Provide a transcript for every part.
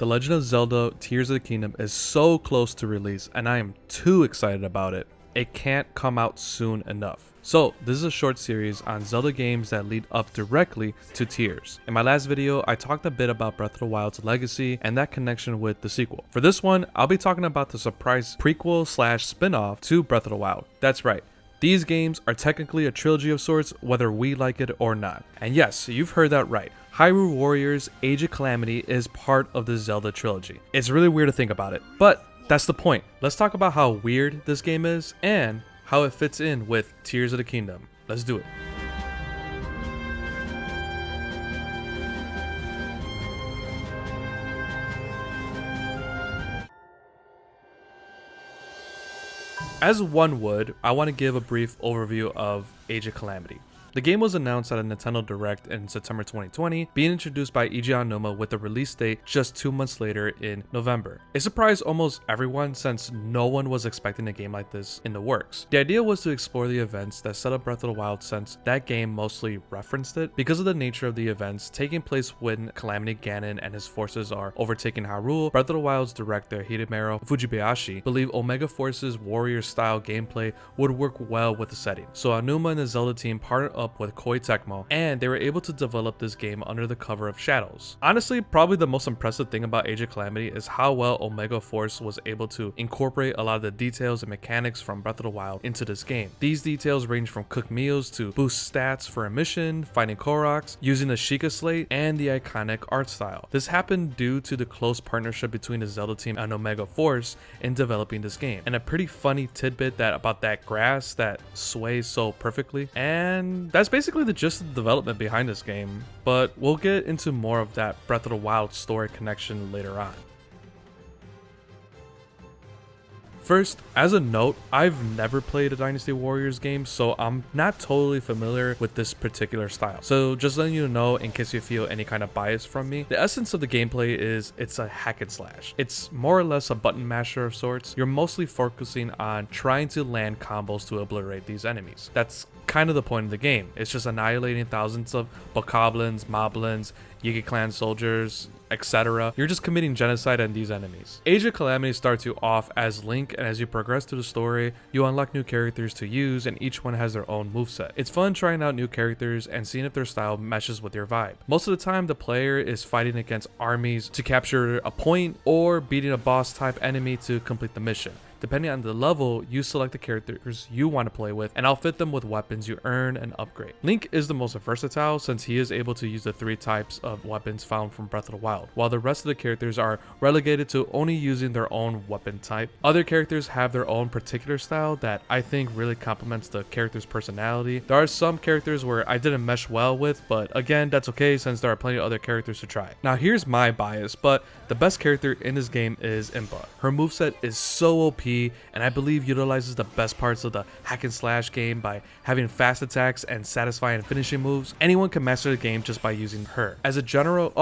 The Legend of Zelda Tears of the Kingdom is so close to release, and I am too excited about it. It can't come out soon enough. So this is a short series on Zelda games that lead up directly to Tears. In my last video, I talked a bit about Breath of the Wild's legacy and that connection with the sequel. For this one, I'll be talking about the surprise prequel / spin-off to Breath of the Wild. That's right. These games are technically a trilogy of sorts, whether we like it or not. And yes, you've heard that right. Hyrule Warriors Age of Calamity is part of the Zelda trilogy. It's really weird to think about it, but that's the point. Let's talk about how weird this game is and how it fits in with Tears of the Kingdom. Let's do it. As one would, I want to give a brief overview of Age of Calamity. The game was announced at a Nintendo Direct in September 2020, being introduced by Eiji Aonuma with a release date just 2 months later in November. It surprised almost everyone since no one was expecting a game like this in the works. The idea was to explore the events that set up Breath of the Wild since that game mostly referenced it. Because of the nature of the events taking place when Calamity Ganon and his forces are overtaking Hyrule, Breath of the Wild's director Hidemaro Fujibayashi believed Omega Force's warrior-style gameplay would work well with the setting. So Aonuma and the Zelda team partnered up with Koei Tecmo, and they were able to develop this game under the cover of shadows. Honestly, probably the most impressive thing about Age of Calamity is how well Omega Force was able to incorporate a lot of the details and mechanics from Breath of the Wild into this game. These details range from cook meals to boost stats for a mission, finding Koroks, using the Sheikah Slate, and the iconic art style. This happened due to the close partnership between the Zelda team and Omega Force in developing this game. And a pretty funny tidbit about that grass that sways so perfectly, and that's basically the gist of the development behind this game, but we'll get into more of that Breath of the Wild story connection later on. First, as a note, I've never played a Dynasty Warriors game, so I'm not totally familiar with this particular style. So just letting you know in case you feel any kind of bias from me, the essence of the gameplay is it's a hack and slash. It's more or less a button masher of sorts. You're mostly focusing on trying to land combos to obliterate these enemies. That's kind of the point of the game. It's just annihilating thousands of bokoblins, moblins, Yiga clan soldiers, etc. You're just committing genocide on these enemies. Age of Calamity starts you off as Link, and as you progress through the story, you unlock new characters to use, and each one has their own moveset. It's fun trying out new characters and seeing if their style meshes with your vibe. Most of the time, the player is fighting against armies to capture a point or beating a boss type enemy to complete the mission. Depending on the level, you select the characters you want to play with and outfit them with weapons you earn and upgrade. Link is the most versatile since he is able to use the 3 types of weapons found from Breath of the Wild, while the rest of the characters are relegated to only using their own weapon type. Other characters have their own particular style that I think really complements the character's personality. There are some characters where I didn't mesh well with, but again, that's okay since there are plenty of other characters to try. Now here's my bias, but the best character in this game is Impa. Her moveset is so OP, and I believe utilizes the best parts of the hack and slash game by having fast attacks and satisfying finishing moves. Anyone can master the game just by using her. As a general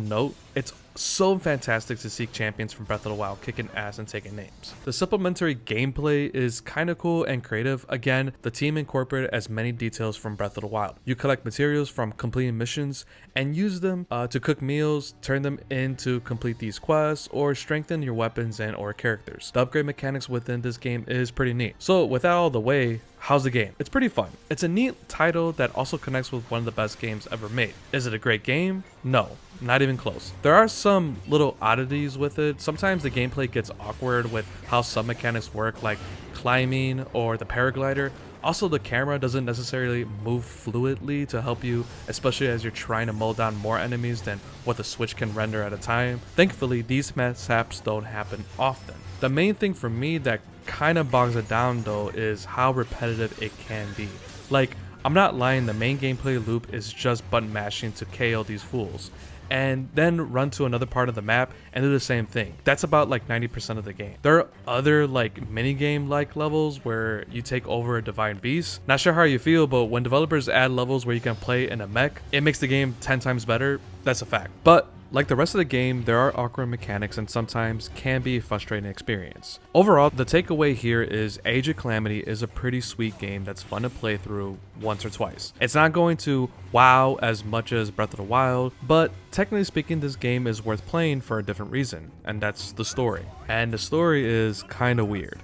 note, it's so fantastic to see champions from Breath of the Wild kicking ass and taking names. The supplementary gameplay is kind of cool and creative. Again, the team incorporated as many details from Breath of the Wild. You collect materials from completing missions and use them to cook meals, turn them in to complete these quests, or strengthen your weapons and or characters. The upgrade mechanics within this game is pretty neat. So with that out of the way, how's the game? It's pretty fun. It's a neat title that also connects with one of the best games ever made. Is it a great game? No, not even close. There are some little oddities with it. Sometimes the gameplay gets awkward with how some mechanics work, like climbing or the paraglider. Also, the camera doesn't necessarily move fluidly to help you, especially as you're trying to mow down more enemies than what the Switch can render at a time. Thankfully, these mishaps don't happen often. The main thing for me that kind of bogs it down though is how repetitive it can be. Like, I'm not lying, the main gameplay loop is just button mashing to KO these fools, and then run to another part of the map and do the same thing. That's about like 90% of the game. There are other like minigame like levels where you take over a divine beast. Not sure how you feel, but when developers add levels where you can play in a mech, it makes the game 10 times better. That's a fact. But like the rest of the game, there are awkward mechanics and sometimes can be a frustrating experience. Overall, the takeaway here is Age of Calamity is a pretty sweet game that's fun to play through once or twice. It's not going to wow as much as Breath of the Wild, but technically speaking, this game is worth playing for a different reason, and that's the story. And the story is kinda weird.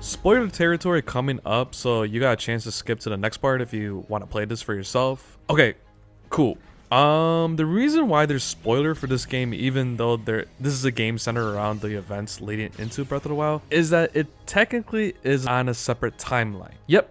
Spoiler territory coming up, so you got a chance to skip to the next part if you want to play this for yourself. Okay, cool. The reason why there's spoiler for this game, even though this is a game centered around the events leading into Breath of the Wild, is that it technically is on a separate timeline. Yep.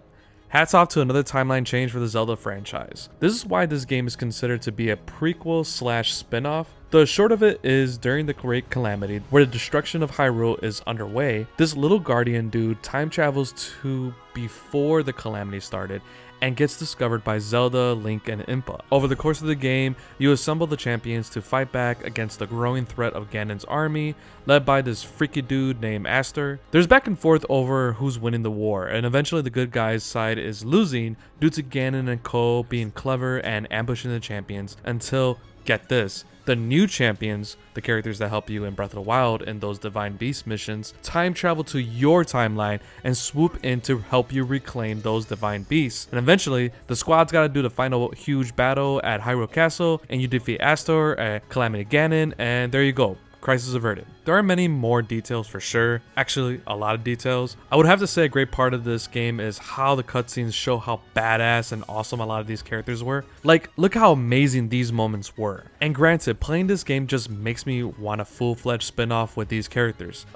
Hats off to another timeline change for the Zelda franchise. This is why this game is considered to be a prequel slash spin-off. The short of it is, during the Great Calamity, where the destruction of Hyrule is underway, this little guardian dude time travels to before the Calamity started and gets discovered by Zelda, Link, and Impa. Over the course of the game, you assemble the champions to fight back against the growing threat of Ganon's army, led by this freaky dude named Aster. There's back and forth over who's winning the war, and eventually the good guys' side is losing due to Ganon and co being clever and ambushing the champions until, get this, the new champions, the characters that help you in Breath of the Wild in those Divine Beast missions, time travel to your timeline and swoop in to help you reclaim those Divine Beasts. And eventually, the squad's gotta do the final huge battle at Hyrule Castle, and you defeat Astor at Calamity Ganon, and there you go. Crisis averted. There are many more details for sure, actually a lot of details. I would have to say a great part of this game is how the cutscenes show how badass and awesome a lot of these characters were. Like, look how amazing these moments were. And granted, playing this game just makes me want a full-fledged spin-off with these characters.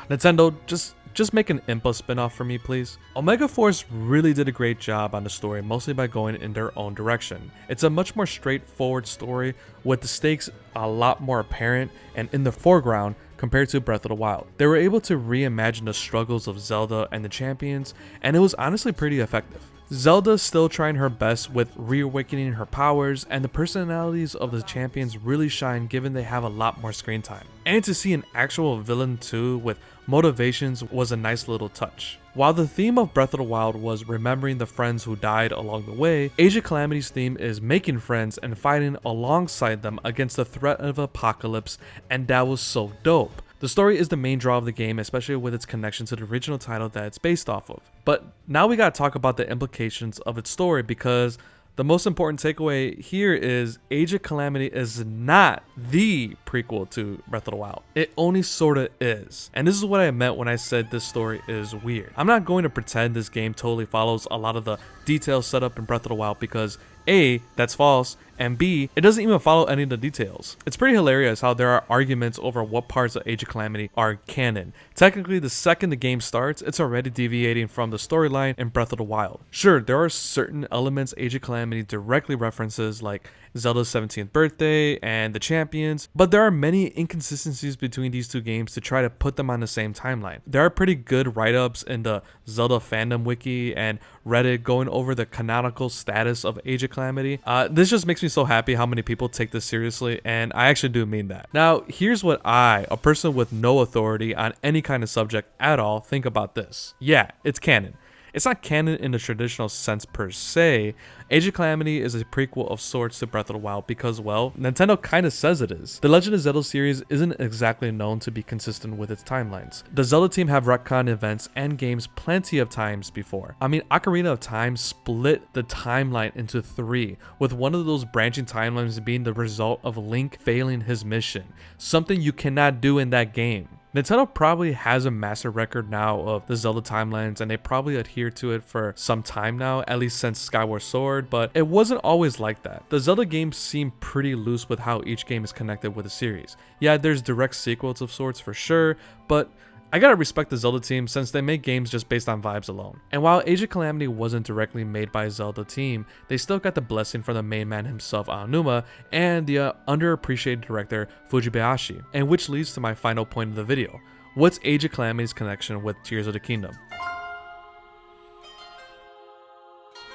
Nintendo, just make an Impa spin-off for me, please. Omega Force really did a great job on the story, mostly by going in their own direction. It's a much more straightforward story with the stakes a lot more apparent and in the foreground compared to Breath of the Wild. They were able to reimagine the struggles of Zelda and the champions, and it was honestly pretty effective. Zelda's still trying her best with reawakening her powers, and the personalities of the champions really shine given they have a lot more screen time. And to see an actual villain too with motivations was a nice little touch. While the theme of Breath of the Wild was remembering the friends who died along the way, Age of Calamity's theme is making friends and fighting alongside them against the threat of apocalypse, and that was so dope. The story is the main draw of the game, especially with its connection to the original title that it's based off of. But now we gotta talk about the implications of its story, because the most important takeaway here is Age of Calamity is not the prequel to Breath of the Wild. It only sorta is. And this is what I meant when I said this story is weird. I'm not going to pretend this game totally follows a lot of the details set up in Breath of the Wild, because A, that's false, and B, it doesn't even follow any of the details. It's pretty hilarious how there are arguments over what parts of Age of Calamity are canon. Technically, the second the game starts, it's already deviating from the storyline in Breath of the Wild. Sure, there are certain elements Age of Calamity directly references, like Zelda's 17th birthday and the champions, but there are many inconsistencies between these two games to try to put them on the same timeline. There are pretty good write-ups in the Zelda fandom wiki and Reddit going over the canonical status of Age of Calamity. This just makes me so happy how many people take this seriously, and I actually do mean that. Now, here's what I, a person with no authority on any kind of subject at all, think about this. Yeah, it's canon. It's not canon in the traditional sense per se. Age of Calamity is a prequel of sorts to Breath of the Wild because, well, Nintendo kinda says it is. The Legend of Zelda series isn't exactly known to be consistent with its timelines. The Zelda team have retconned events and games plenty of times before. I mean, Ocarina of Time split the timeline into 3, with one of those branching timelines being the result of Link failing his mission, something you cannot do in that game. Nintendo probably has a master record now of the Zelda timelines, and they probably adhere to it for some time now, at least since Skyward Sword, but it wasn't always like that. The Zelda games seem pretty loose with how each game is connected with the series. Yeah, there's direct sequels of sorts for sure, but I gotta respect the Zelda team since they make games just based on vibes alone. And while Age of Calamity wasn't directly made by a Zelda team, they still got the blessing from the main man himself, Aonuma, and the underappreciated director, Fujibayashi. And which leads to my final point of the video. What's Age of Calamity's connection with Tears of the Kingdom?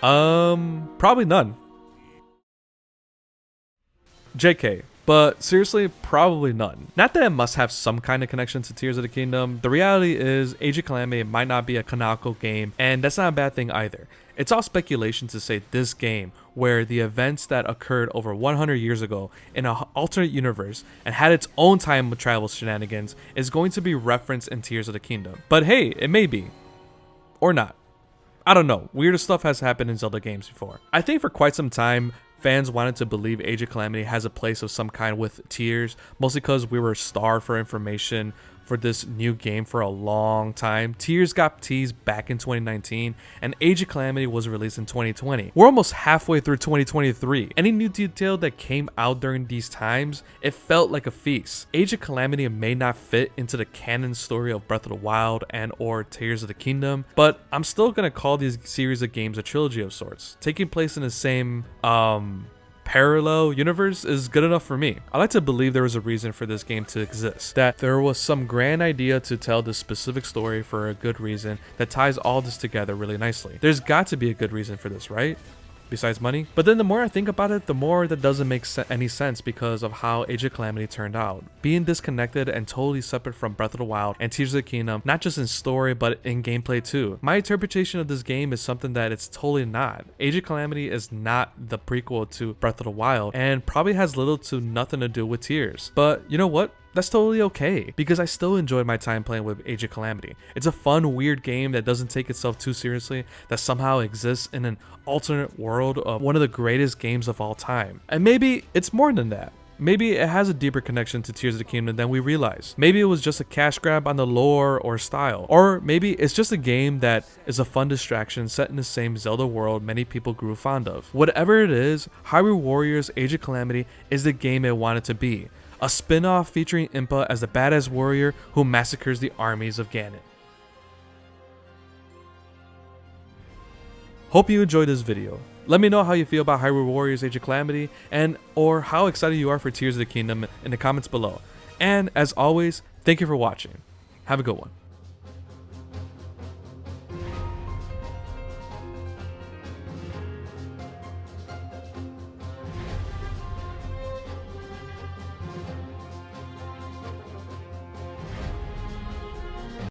Probably none. JK. But seriously, probably none. Not that it must have some kind of connection to Tears of the Kingdom. The reality is Age of Calamity might not be a canonical game, and that's not a bad thing either. It's all speculation to say this game, where the events that occurred over 100 years ago in an alternate universe and had its own time travel shenanigans, is going to be referenced in Tears of the Kingdom. But hey, it may be. Or not. I don't know. Weirder stuff has happened in Zelda games before. I think for quite some time, fans wanted to believe Age of Calamity has a place of some kind with Tears, mostly because we were starved for information for this new game for a long time. Tears got teased back in 2019, and Age of Calamity was released in 2020. We're almost halfway through 2023. Any new detail that came out during these times, it felt like a feast. Age of Calamity may not fit into the canon story of Breath of the Wild and or Tears of the Kingdom, but I'm still gonna call these series of games a trilogy of sorts. Taking place in the same parallel universe is good enough for me. I like to believe there was a reason for this game to exist, that there was some grand idea to tell this specific story for a good reason that ties all this together really nicely. There's got to be a good reason for this, right? Besides money. But then the more I think about it, the more that doesn't make any sense because of how Age of Calamity turned out. Being disconnected and totally separate from Breath of the Wild and Tears of the Kingdom, not just in story but in gameplay too. My interpretation of this game is something that it's totally not. Age of Calamity is not the prequel to Breath of the Wild and probably has little to nothing to do with Tears. But you know what? That's totally okay, because I still enjoyed my time playing with Age of Calamity. It's a fun, weird game that doesn't take itself too seriously, that somehow exists in an alternate world of one of the greatest games of all time. And maybe it's more than that. Maybe it has a deeper connection to Tears of the Kingdom than we realize. Maybe it was just a cash grab on the lore or style. Or maybe it's just a game that is a fun distraction set in the same Zelda world many people grew fond of. Whatever it is, Hyrule Warriors Age of Calamity is the game it wanted to be. A spin-off featuring Impa as the badass warrior who massacres the armies of Ganon. Hope you enjoyed this video. Let me know how you feel about Hyrule Warriors Age of Calamity and or how excited you are for Tears of the Kingdom in the comments below. And as always, thank you for watching. Have a good one.